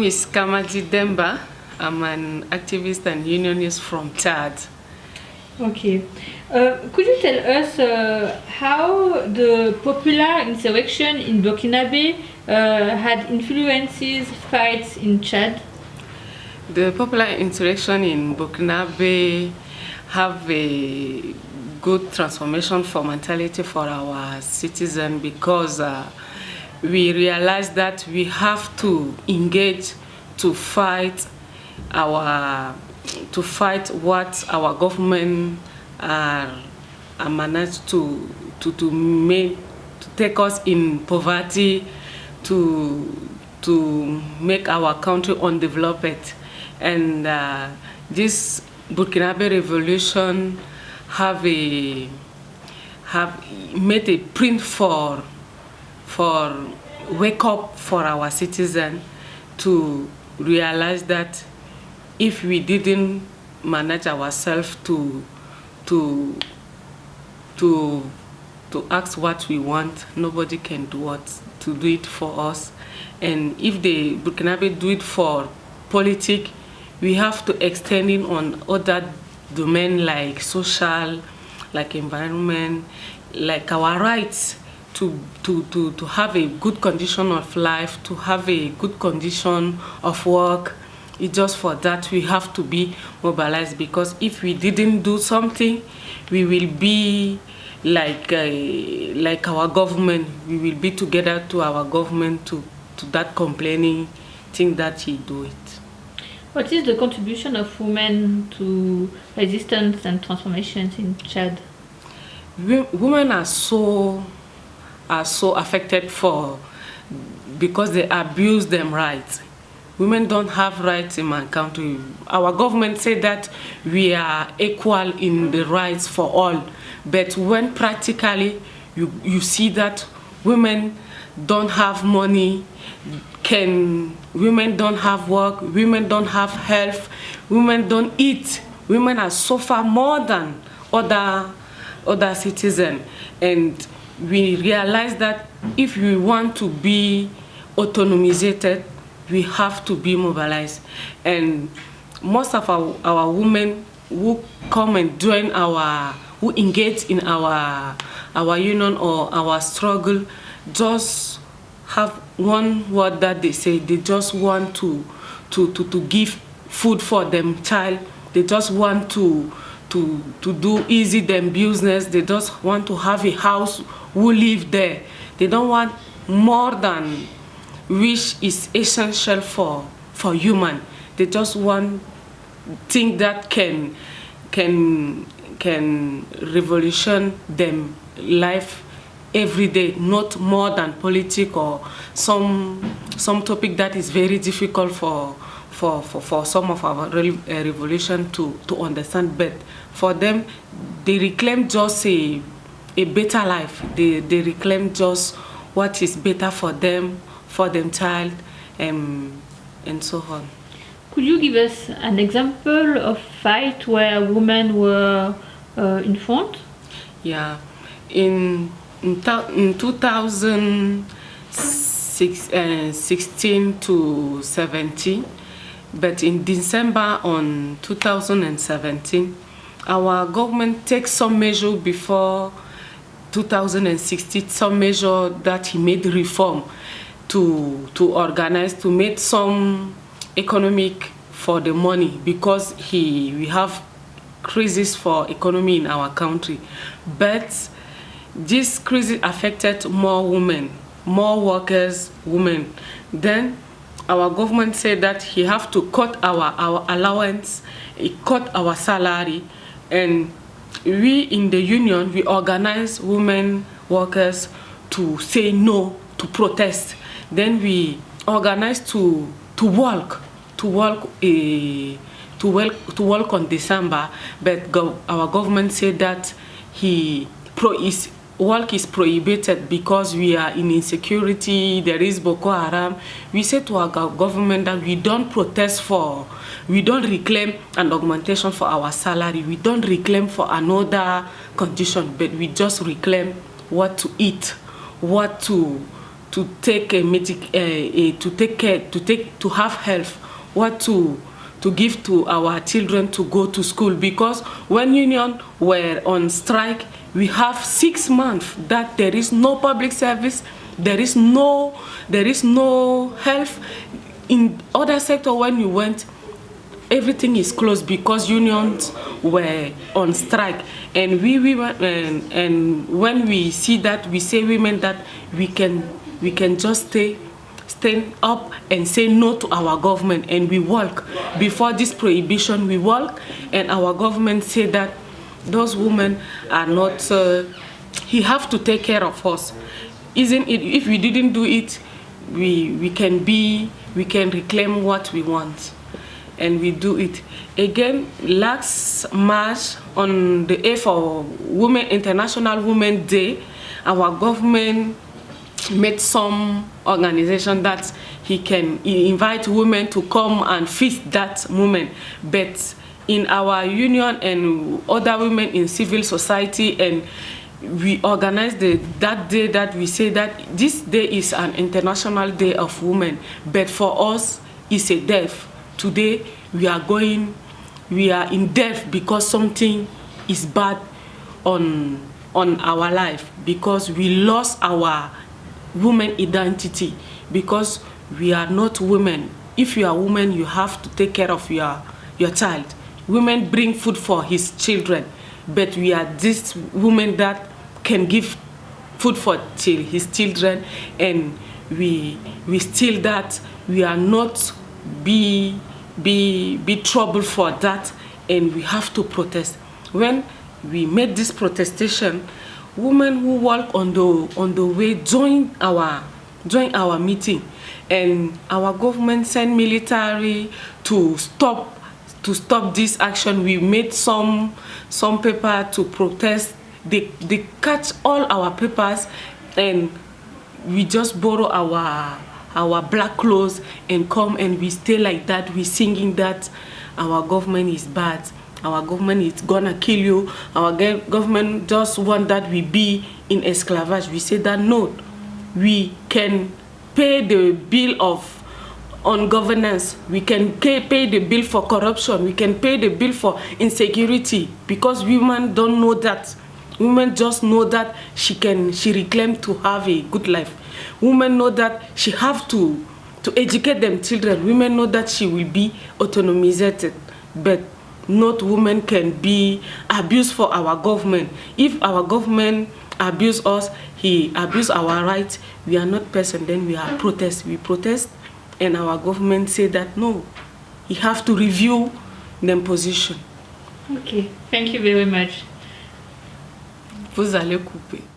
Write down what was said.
is Kamaji Demba. I'm an activist and unionist from Chad. Okay. Could you tell us how the popular insurrection in Burkinabe had influences fights in Chad? The popular insurrection in Burkinabe have a good transformation for mentality for our citizens because we realize that we have to engage to fight what our government are managed to take us in poverty, to make our country undeveloped. And this Burkinabe revolution have made a print for wake up for our citizens to realize that if we didn't manage ourselves to ask what we want, nobody can do it for us. And if the Burkinabe do it for politics, we have to extend it on other domains like social, like environment, like our rights to have a good condition of life, to have a good condition of work. It's just for that we have to be mobilized, because if we didn't do something, we will be like our government. We will be together to our government to that complaining thing that he do it. What is the contribution of women to resistance and transformations in Chad? Women are so affected because they abuse them rights. Women don't have rights in my country. Our government say that we are equal in the rights for all, but when practically you see that women don't have money, women don't have work, women don't have health, women don't eat. Women are suffer more than other citizens, and we realize that if we want to be autonomized, we have to be mobilized. And most of our women who come and join who engage in our union or our struggle, just have one word that they say. They just want to give food for them child. They just want to do easy them business. They just want to have a house who live there. They don't want more than which is essential for human. They just want thing that can revolution them life every day, not more than politics or some topic that is very difficult for some of our revolution to understand. But for them, they reclaim just a better life. They reclaim just what is better for them child, and so on. Could you give us an example of fight where women were in front? Yeah, in 2016 to 17, but in December on 2017, our government takes some measure before 2016, some measure that he made reform to organize, to make some economic for the money, because we have crisis for economy in our country. But this crisis affected more women, more workers, women. Then our government said that he have to cut our allowance, he cut our salary, and we in the union, we organize women workers to say no, to protest. Then we organize to walk on December, but our government said that work is prohibited because we are in insecurity, there is Boko Haram. We said to our government that we don't reclaim an augmentation for our salary, we don't reclaim for another condition, but we just reclaim what to eat, what to to take to have health, what to give to our children to go to school, because when union were on strike, we have 6 months that there is no public service, there is no health. In other sector, when you went, everything is closed because unions were on strike. And and when we see that, we say women that we can just stand up and say no to our government, and we walk. Before this prohibition, we walk, and our government say that those women are not, he have to take care of us. Isn't it? If we didn't do it, we can reclaim what we want, and we do it. Again, last March, on the 8th of International Women's Day, our government made some organization that he invite women to come and feast that moment. But in our union and other women in civil society, and we organized that day that we say that this day is an International Day of Women, but for us it's a death. Today we are in death because something is bad on our life, because we lost our woman identity, because we are not women. If you are woman, you have to take care of your child. Women bring food for his children, but we are this woman that can give food for his children, and we still that we are not be trouble for that, and we have to protest. When we made this protestation, women who walk on the way join our meeting, and our government sent military to stop this action. We made some paper to protest. They catch all our papers, and we just borrow our black clothes and come, and we stay like that. We singing that our government is bad, our government is gonna kill you, our government just want that we be in esclavage. We say that no, we can pay the bill on governance, we can pay the bill for corruption, we can pay the bill for insecurity, because women don't know that. Women just know that she reclaim to have a good life. Women know that she have to educate them children. Women know that she will be autonomized, but not women can be abused for our government. If our government abuse us, he abuse our rights, we are not person, then we are protest. We protest, and our government say that no, he have to review their position. Okay, thank you very much. Vous allez couper.